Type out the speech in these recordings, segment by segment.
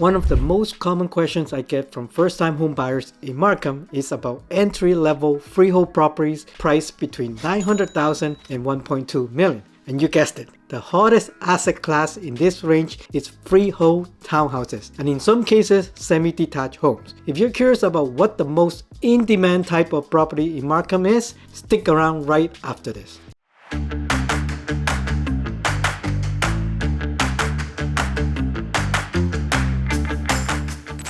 One of the most common questions I get from first-time home buyers in Markham is about entry-level freehold properties priced between $900,000 and $1.2 million. And you guessed it, the hottest asset class in this range is freehold townhouses, and in some cases, semi-detached homes. If you're curious about what the most in-demand type of property in Markham is, stick around right after this.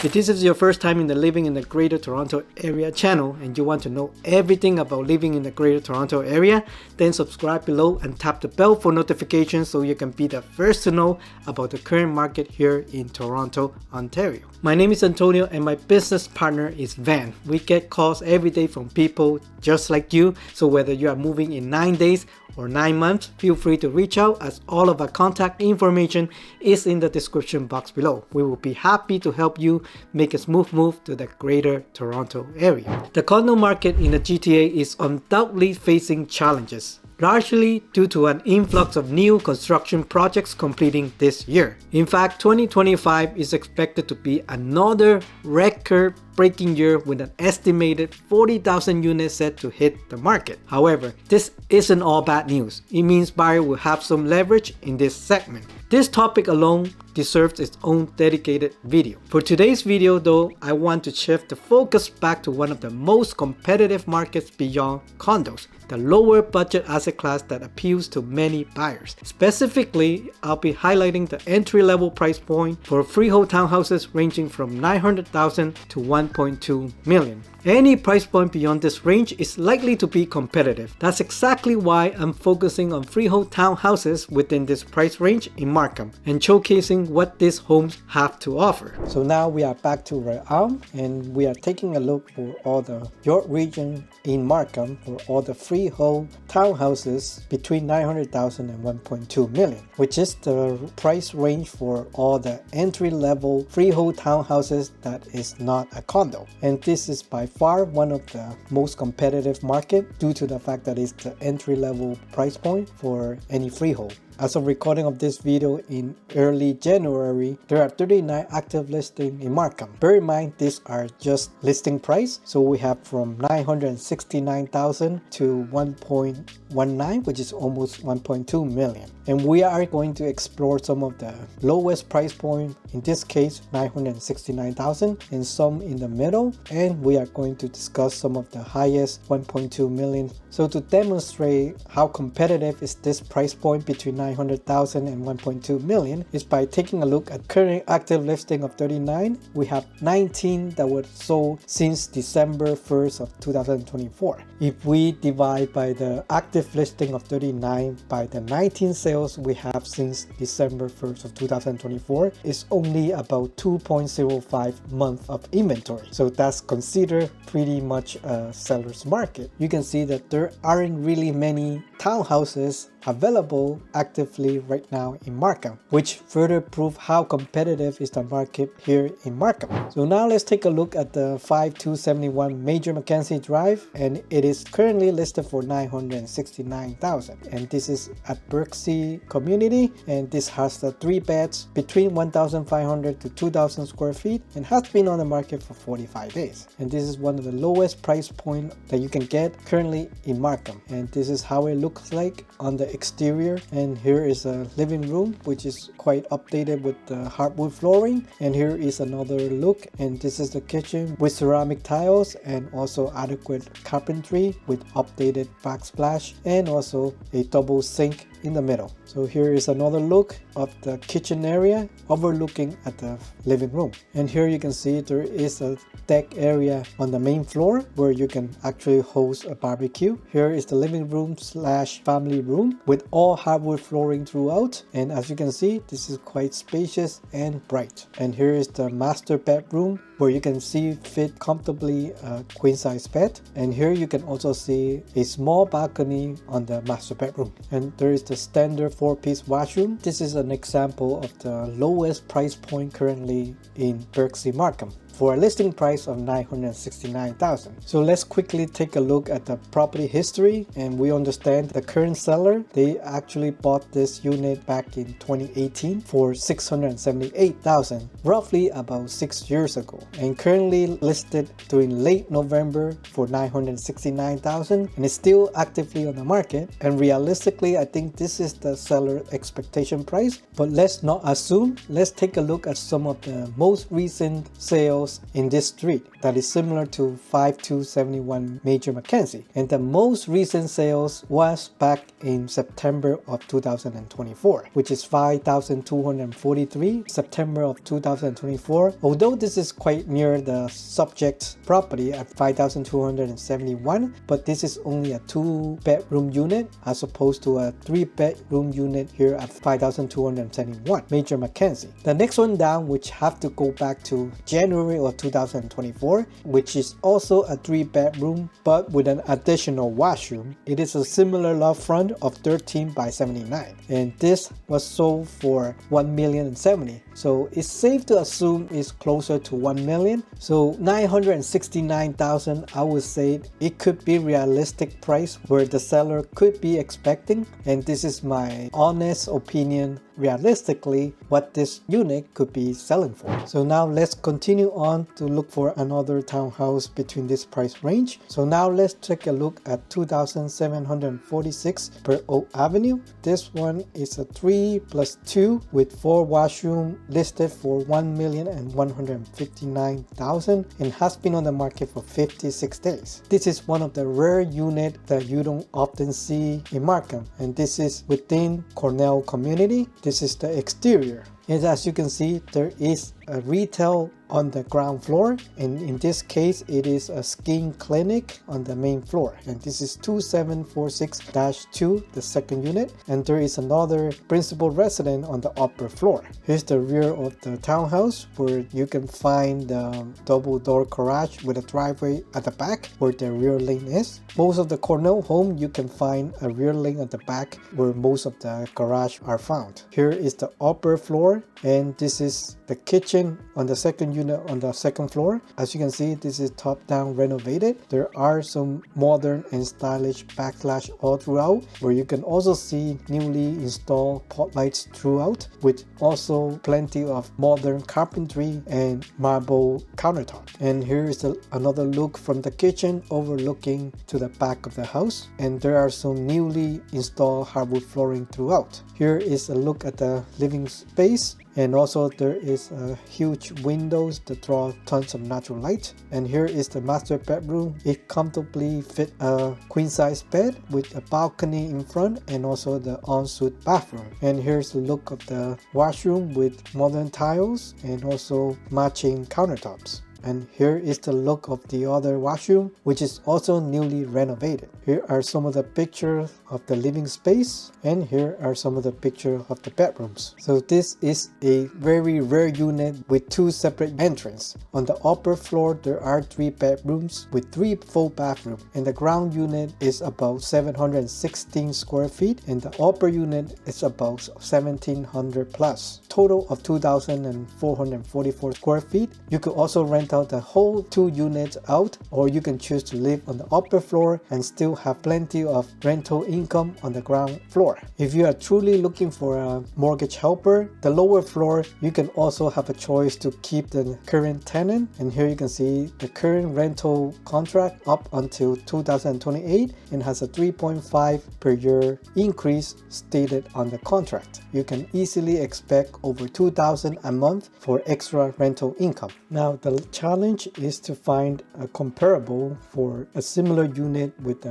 If this is your first time in the Living in the Greater Toronto Area channel and you want to know everything about living in the Greater Toronto Area, then subscribe below and tap the bell for notifications so you can be the first to know about the current market here in Toronto, Ontario. My name is Antonio and my business partner is Van. We get calls every day from people just like you, so whether you are moving in 9 days or 9 months, feel free to reach out as all of our contact information is in the description box below. We will be happy to help you make a smooth move to the Greater Toronto Area. The condo market in the GTA is undoubtedly facing challenges, largely due to an influx of new construction projects completing this year. In fact, 2025 is expected to be another record-breaking year with an estimated 40,000 units set to hit the market. However, this isn't all bad news. It means buyers will have some leverage in this segment. This topic alone deserves its own dedicated video. For today's video though, I want to shift the focus back to one of the most competitive markets beyond condos, the lower budget asset class that appeals to many buyers. Specifically, I'll be highlighting the entry-level price point for freehold townhouses ranging from $900,000 to $1.2 million. Any price point beyond this range is likely to be competitive. That's exactly why I'm focusing on freehold townhouses within this price range in Markham and showcasing what these homes have to offer. So now we are back to Realm and we are taking a look for all the York region in Markham for all the freehold townhouses between $900,000 and $1.2 million, which is the price range for all the entry-level freehold townhouses that is not a condo. And this is by far one of the most competitive market due to the fact that it's the entry-level price point for any freehold. As of recording of this video in early January, there are 39 active listings in Markham. Bear in mind, these are just listing price. So we have from $969,000 to $1.19, which is almost $1.2 million. And we are going to explore some of the lowest price point, in this case $969,000, and some in the middle. And we are going to discuss some of the highest $1.2 million. So to demonstrate how competitive is this price point between $900,000 and $1.2 million is by taking a look at current active listing of 39. We have 19 that were sold since December 1st of 2024. If we divide by the active listing of 39 by the 19 sales we have since December 1st of 2024, it's only about 2.05 months of inventory. So that's considered pretty much a seller's market. You can see that there aren't really many townhouses available actively right now in Markham, which further prove how competitive is the market here in Markham. So now let's take a look at the 5271 Major Mackenzie Drive, and it is currently listed for $969,000, and this is at Berksea community, and this has the 3 beds between 1,500 to 2,000 square feet and has been on the market for 45 days. And this is one of the lowest price point that you can get currently in Markham, and this is how it looks like on the exterior. And here is a living room which is quite updated with the hardwood flooring, and here is another look, and this is the kitchen with ceramic tiles and also adequate carpentry with updated backsplash and also a double sink in the middle. So here is another look of the kitchen area overlooking at the living room, and here you can see there is a deck area on the main floor where you can actually host a barbecue. Here is the living room slash family room with all hardwood flooring throughout, and as you can see, this is quite spacious and bright. And here is the master bedroom where you can see fit comfortably a queen size bed, and here you can also see a small balcony on the master bedroom. And there is the standard 4-piece washroom. This is an example of the lowest price point currently in Berksea Markham. for a listing price of $969,000. So let's quickly take a look at the property history, and we understand the current seller, they actually bought this unit back in 2018 for $678,000, roughly about 6 years ago, and currently listed during late November for $969,000, and is still actively on the market. And realistically, I think this is the seller expectation price, but let's not assume. Let's take a look at some of the most recent sales in this street that is similar to 5271 Major Mackenzie, and the most recent sales was back in September of 2024, which is 5243 September of 2024. Although this is quite near the subject's property at 5271, but this is only a 2-bedroom unit as opposed to a 3-bedroom unit here at 5271 Major Mackenzie. The next one down, which have to go back to January of 2024, which is also a 3-bedroom but with an additional washroom. It is a similar lot front of 13 by 79, and this was sold for $1,070,000. So it's safe to assume it's closer to $1 million. So $969,000, I would say it could be realistic price where the seller could be expecting, and this is my honest opinion realistically what this unit could be selling for. So now let's continue on to look for another townhouse between this price range. So now let's take a look at 2746 Burt Oak Avenue. This one is a 3+2 with 4 washroom, listed for $1,159,000 and has been on the market for 56 days. This is one of the rare units that you don't often see in Markham, and this is within Cornell community. This is the exterior, and as you can see, there is a retail on the ground floor, and in this case it is a skin clinic on the main floor, and this is 2746-2, the second unit, and there is another principal resident on the upper floor. Here's the rear of the townhouse, where you can find the double door garage with a driveway at the back where the rear lane is. Most of the Cornell home, you can find a rear lane at the back where most of the garage are found. Here is the upper floor, and this is the kitchen on the second unit on the second floor. As you can see, this is top down renovated. There are some modern and stylish backslash all throughout, where you can also see newly installed pot lights throughout, with also plenty of modern carpentry and marble countertop. And here is another look from the kitchen overlooking to the back of the house, and there are some newly installed hardwood flooring throughout. Here is a look at the living space, and also there is a huge windows that draw tons of natural light. And here is the master bedroom. It comfortably fit a queen size bed with a balcony in front and also the ensuite bathroom. And here's the look of the washroom with modern tiles and also matching countertops. And here is the look of the other washroom, which is also newly renovated. Here are some of the pictures of the living space, and here are some of the pictures of the bedrooms. So this is a very rare unit with 2 separate entrances. On the upper floor, there are 3 bedrooms with 3 full bathrooms, and the ground unit is about 716 square feet, and the upper unit is about 1700 plus. Total of 2,444 square feet. You could also rent out the whole 2 units out, or you can choose to live on the upper floor and still have plenty of rental income on the ground floor. If you are truly looking for a mortgage helper, the lower floor, you can also have a choice to keep the current tenant, and here you can see the current rental contract up until 2028 and has a 3.5 per year increase stated on the contract. You can easily expect over $2,000 a month for extra rental income. Now the challenge is to find a comparable for a similar unit with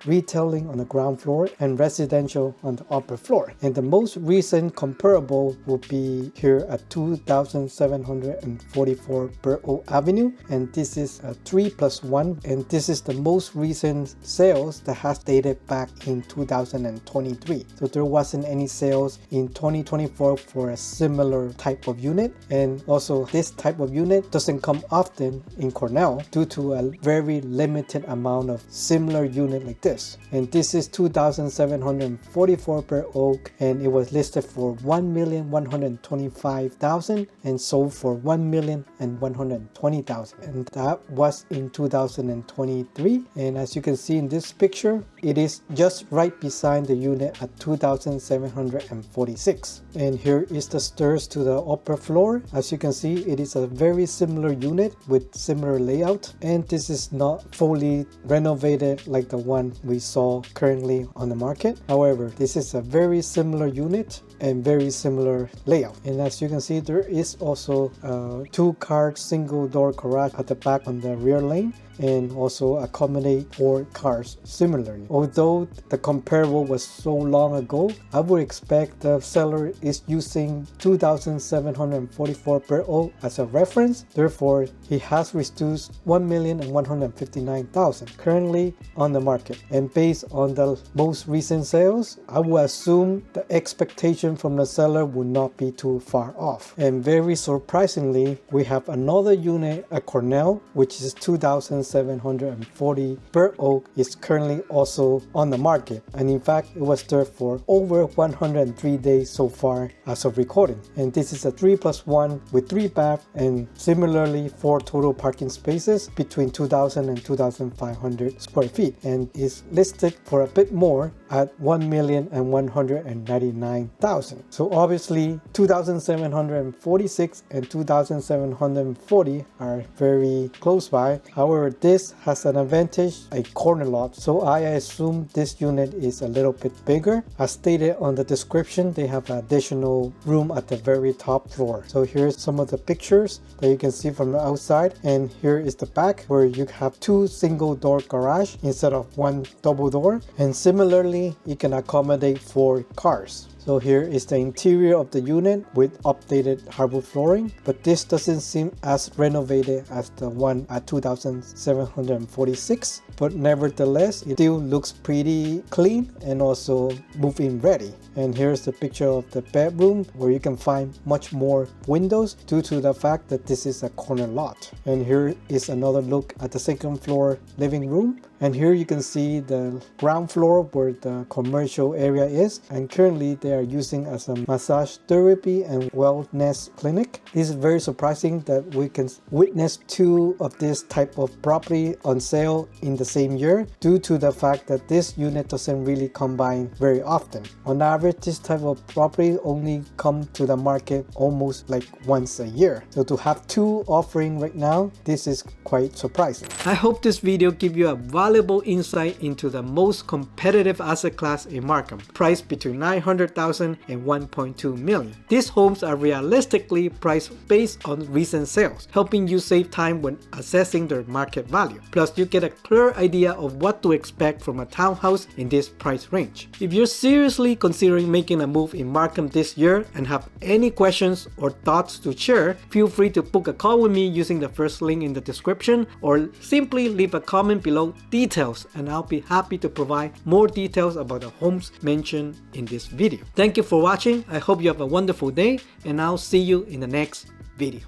retailing on the ground floor and residential on the upper floor. And the most recent comparable will be here at 2744 Burt Oak Avenue, and this is a 3+1, and this is the most recent sales that has dated back in 2023. So there wasn't any sales in 2024 for a similar type of unit, and also this type of unit doesn't come often often in Cornell due to a very limited amount of similar unit like this. And this is $2,744 per oak, and it was listed for $1,125,000 and sold for $1,120,000, and that was in 2023. And as you can see in this picture, it is just right beside the unit at 2,746. And here is the stairs to the upper floor. As you can see, it is a very similar unit with similar layout, and this is not fully renovated like the one we saw currently on the market. However, this is a very similar unit and very similar layout. And as you can see, there is also a 2-car single door garage at the back on the rear lane, and also accommodate 4 cars similarly. Although the comparable was so long ago, I would expect the seller is using 2,744 per oak as a reference. Therefore, he has reduced 1,159,000 currently on the market. And based on the most recent sales, I would assume the expectation from the seller would not be too far off. And very surprisingly, we have another unit at Cornell, which is 2,740 per oak, is currently also on the market, and in fact it was there for over 103 days so far as of recording. And this is a 3+1 with 3 baths and similarly 4 total parking spaces between 2,000 and 2,500 square feet, and is listed for a bit more at $1,199,000. So obviously 2,746 and 2,740 are very close by. However, this has an advantage, a corner lot, so I assume this unit is a little bit bigger. As stated on the description, they have additional room at the very top floor. So here's some of the pictures that you can see from the outside, and here is the back where you have 2 single door garage instead of 1 double door, and similarly you can accommodate 4 cars. So here is the interior of the unit with updated hardwood flooring, but this doesn't seem as renovated as the one at 2,746, but nevertheless it still looks pretty clean and also move-in ready. And here's the picture of the bedroom where you can find much more windows due to the fact that this is a corner lot. And here is another look at the second floor living room. And here you can see the ground floor where the commercial area is, and currently they are using as a massage therapy and wellness clinic. This is very surprising that we can witness 2 of this type of property on sale in the same year, due to the fact that this unit doesn't really come by very often. On average, this type of property only come to the market almost like once a year. So to have 2 offering right now, this is quite surprising. I hope this video gives you a valuable insight into the most competitive asset class in Markham, priced between $900,000 and $1.2 million. These homes are realistically priced based on recent sales, helping you save time when assessing their market value. Plus, you get a clear idea of what to expect from a townhouse in this price range. If you're seriously considering making a move in Markham this year and have any questions or thoughts to share, feel free to book a call with me using the first link in the description, or simply leave a comment below details, and I'll be happy to provide more details about the homes mentioned in this video. Thank you for watching. I hope you have a wonderful day, and I'll see you in the next video.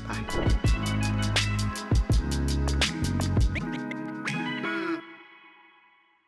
Bye.